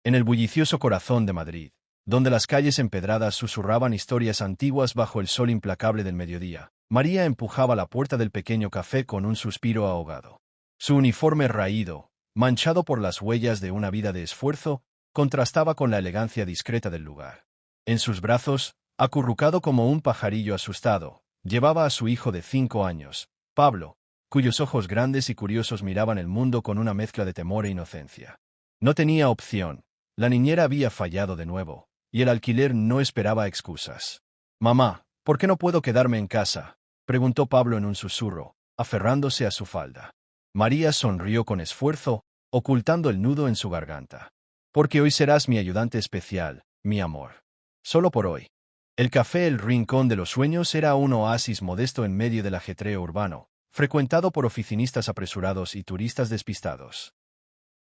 En el bullicioso corazón de Madrid, donde las calles empedradas susurraban historias antiguas bajo el sol implacable del mediodía, María empujaba la puerta del pequeño café con un suspiro ahogado. Su uniforme raído, manchado por las huellas de una vida de esfuerzo, contrastaba con la elegancia discreta del lugar. En sus brazos, acurrucado como un pajarillo asustado, llevaba a su hijo de 5 años, Pablo, cuyos ojos grandes y curiosos miraban el mundo con una mezcla de temor e inocencia. No tenía opción. La niñera había fallado de nuevo, y el alquiler no esperaba excusas. «Mamá, ¿por qué no puedo quedarme en casa?», preguntó Pablo en un susurro, aferrándose a su falda. María sonrió con esfuerzo, ocultando el nudo en su garganta. «Porque hoy serás mi ayudante especial, mi amor. Solo por hoy». El café El Rincón de los Sueños era un oasis modesto en medio del ajetreo urbano, frecuentado por oficinistas apresurados y turistas despistados.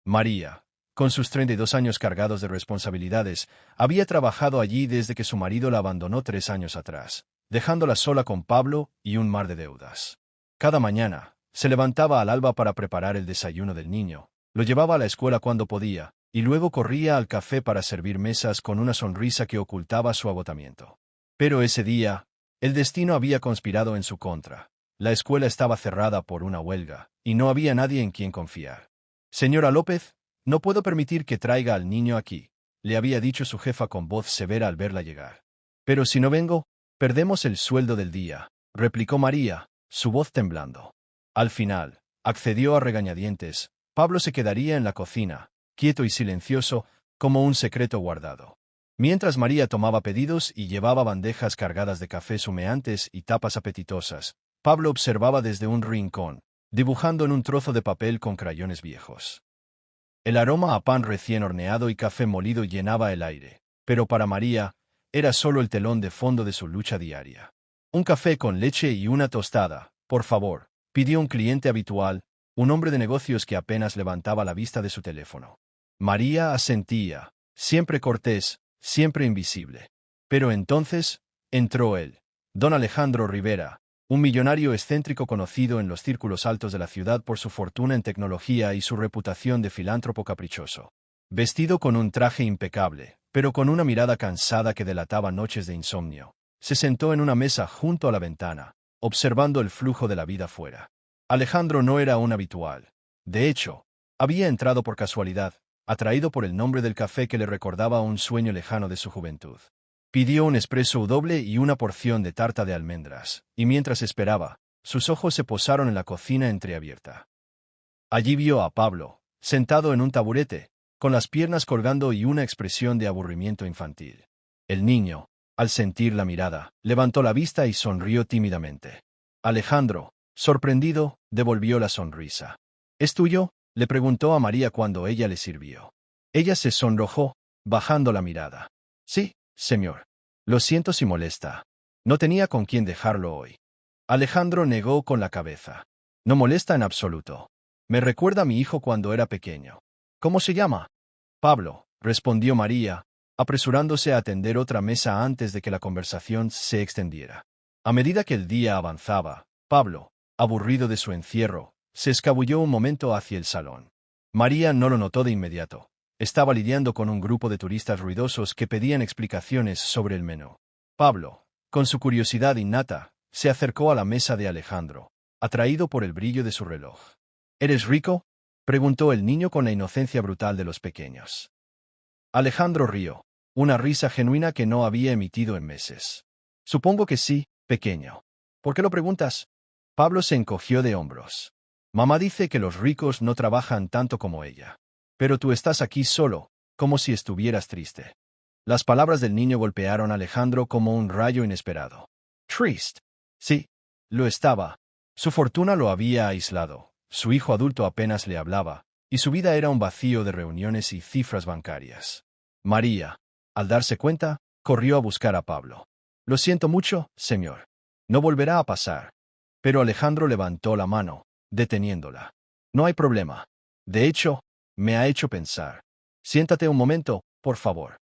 María, con sus 32 años cargados de responsabilidades, había trabajado allí desde que su marido la abandonó 3 años atrás, dejándola sola con Pablo y un mar de deudas. Cada mañana, se levantaba al alba para preparar el desayuno del niño, lo llevaba a la escuela cuando podía, y luego corría al café para servir mesas con una sonrisa que ocultaba su agotamiento. Pero ese día, el destino había conspirado en su contra. La escuela estaba cerrada por una huelga, y no había nadie en quien confiar. «Señora López, no puedo permitir que traiga al niño aquí», le había dicho su jefa con voz severa al verla llegar. «Pero si no vengo, perdemos el sueldo del día», replicó María, su voz temblando. Al final, accedió a regañadientes. Pablo se quedaría en la cocina, quieto y silencioso, como un secreto guardado. Mientras María tomaba pedidos y llevaba bandejas cargadas de cafés humeantes y tapas apetitosas, Pablo observaba desde un rincón, dibujando en un trozo de papel con crayones viejos. El aroma a pan recién horneado y café molido llenaba el aire, pero para María, era solo el telón de fondo de su lucha diaria. «Un café con leche y una tostada, por favor», pidió un cliente habitual, un hombre de negocios que apenas levantaba la vista de su teléfono. María asentía, siempre cortés, siempre invisible. Pero entonces, entró él, don Alejandro Rivera, un millonario excéntrico conocido en los círculos altos de la ciudad por su fortuna en tecnología y su reputación de filántropo caprichoso. Vestido con un traje impecable, pero con una mirada cansada que delataba noches de insomnio, se sentó en una mesa junto a la ventana, observando el flujo de la vida fuera. Alejandro no era un habitual. De hecho, había entrado por casualidad, atraído por el nombre del café que le recordaba un sueño lejano de su juventud. Pidió un espresso doble y una porción de tarta de almendras, y mientras esperaba, sus ojos se posaron en la cocina entreabierta. Allí vio a Pablo, sentado en un taburete, con las piernas colgando y una expresión de aburrimiento infantil. El niño, al sentir la mirada, levantó la vista y sonrió tímidamente. Alejandro, sorprendido, devolvió la sonrisa. «¿Es tuyo?», le preguntó a María cuando ella le sirvió. Ella se sonrojó, bajando la mirada. «Sí, señor. Lo siento si molesta. No tenía con quién dejarlo hoy». Alejandro negó con la cabeza. «No molesta en absoluto. Me recuerda a mi hijo cuando era pequeño». «¿Cómo se llama?». «Pablo», respondió María, apresurándose a atender otra mesa antes de que la conversación se extendiera. A medida que el día avanzaba, Pablo, aburrido de su encierro, se escabulló un momento hacia el salón. María no lo notó de inmediato. Estaba lidiando con un grupo de turistas ruidosos que pedían explicaciones sobre el menú. Pablo, con su curiosidad innata, se acercó a la mesa de Alejandro, atraído por el brillo de su reloj. «¿Eres rico?», preguntó el niño con la inocencia brutal de los pequeños. Alejandro rió, una risa genuina que no había emitido en meses. «Supongo que sí, pequeño. ¿Por qué lo preguntas?». Pablo se encogió de hombros. «Mamá dice que los ricos no trabajan tanto como ella. Pero tú estás aquí solo, como si estuvieras triste». Las palabras del niño golpearon a Alejandro como un rayo inesperado. «¿Triste?». Sí, lo estaba. Su fortuna lo había aislado, su hijo adulto apenas le hablaba, y su vida era un vacío de reuniones y cifras bancarias. María, al darse cuenta, corrió a buscar a Pablo. «Lo siento mucho, señor. No volverá a pasar». Pero Alejandro levantó la mano, deteniéndola. «No hay problema. De hecho, me ha hecho pensar. Siéntate un momento, por favor».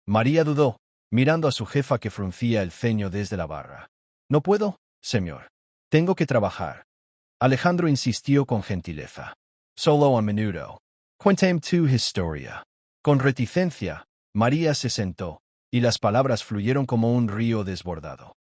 María dudó, mirando a su jefa que fruncía el ceño desde la barra. «No puedo, señor. Tengo que trabajar». Alejandro insistió con gentileza. «Solo un minuto. Cuéntame tu historia». Con reticencia, María se sentó, y las palabras fluyeron como un río desbordado.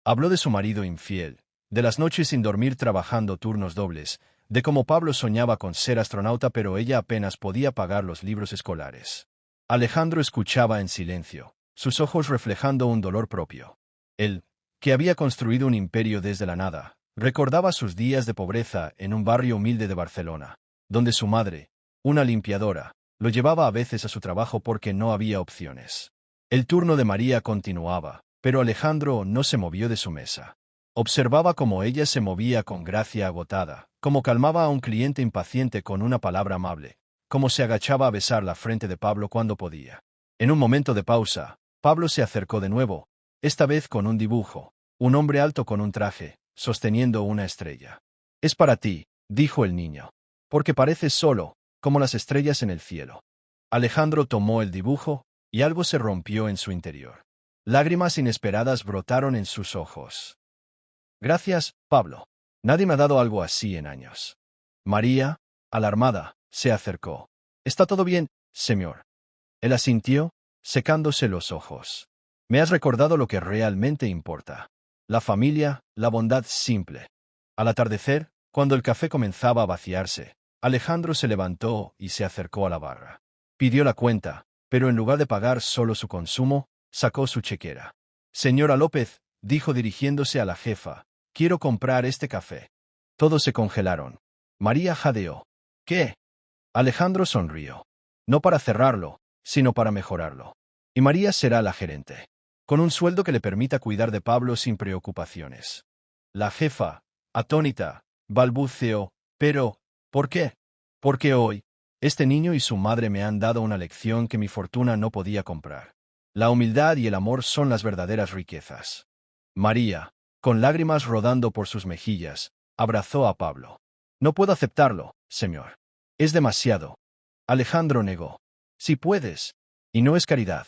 Habló de su marido infiel, de las noches sin dormir trabajando turnos dobles, de cómo Pablo soñaba con ser astronauta pero ella apenas podía pagar los libros escolares. Alejandro escuchaba en silencio, sus ojos reflejando un dolor propio. Él, que había construido un imperio desde la nada, recordaba sus días de pobreza en un barrio humilde de Barcelona, donde su madre, una limpiadora, lo llevaba a veces a su trabajo porque no había opciones. El turno de María continuaba, pero Alejandro no se movió de su mesa. Observaba cómo ella se movía con gracia agotada, cómo calmaba a un cliente impaciente con una palabra amable, cómo se agachaba a besar la frente de Pablo cuando podía. En un momento de pausa, Pablo se acercó de nuevo, esta vez con un dibujo, un hombre alto con un traje, sosteniendo una estrella. «Es para ti», dijo el niño, «porque pareces solo, como las estrellas en el cielo». Alejandro tomó el dibujo, y algo se rompió en su interior. Lágrimas inesperadas brotaron en sus ojos. «Gracias, Pablo. Nadie me ha dado algo así en años». María, alarmada, se acercó. «¿Está todo bien, señor?» Él asintió, secándose los ojos. «Me has recordado lo que realmente importa. La familia, la bondad simple». Al atardecer, cuando el café comenzaba a vaciarse, Alejandro se levantó y se acercó a la barra. Pidió la cuenta, pero en lugar de pagar solo su consumo, sacó su chequera. «Señora López», dijo dirigiéndose a la jefa, «quiero comprar este café». Todos se congelaron. María jadeó. «¿Qué?» Alejandro sonrió. «No para cerrarlo, sino para mejorarlo. Y María será la gerente, con un sueldo que le permita cuidar de Pablo sin preocupaciones». La jefa, atónita, balbuceó, «Pero, ¿por qué?» «Porque hoy, este niño y su madre me han dado una lección que mi fortuna no podía comprar. La humildad y el amor son las verdaderas riquezas». María, con lágrimas rodando por sus mejillas, abrazó a Pablo. «No puedo aceptarlo, señor. Es demasiado». Alejandro negó. «Si puedes. Y no es caridad.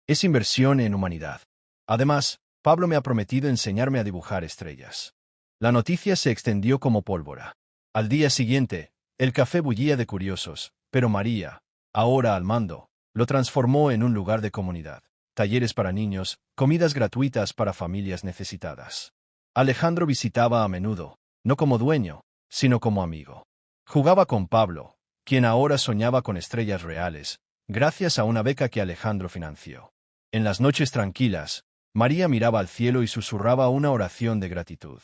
Es inversión en humanidad. Además, Pablo me ha prometido enseñarme a dibujar estrellas». La noticia se extendió como pólvora. Al día siguiente, el café bullía de curiosos, pero María, ahora al mando, lo transformó en un lugar de comunidad. Talleres para niños, comidas gratuitas para familias necesitadas. Alejandro visitaba a menudo, no como dueño, sino como amigo. Jugaba con Pablo, quien ahora soñaba con estrellas reales, gracias a una beca que Alejandro financió. En las noches tranquilas, María miraba al cielo y susurraba una oración de gratitud.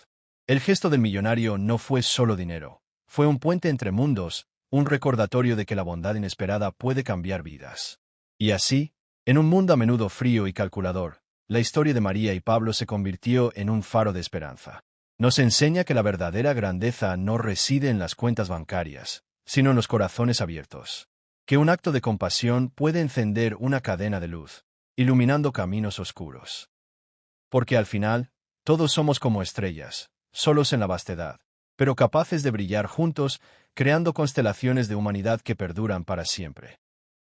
El gesto del millonario no fue solo dinero, fue un puente entre mundos, un recordatorio de que la bondad inesperada puede cambiar vidas. Y así, en un mundo a menudo frío y calculador, la historia de María y Pablo se convirtió en un faro de esperanza. Nos enseña que la verdadera grandeza no reside en las cuentas bancarias, sino en los corazones abiertos. Que un acto de compasión puede encender una cadena de luz, iluminando caminos oscuros. Porque al final, todos somos como estrellas, solos en la vastedad, pero capaces de brillar juntos, creando constelaciones de humanidad que perduran para siempre.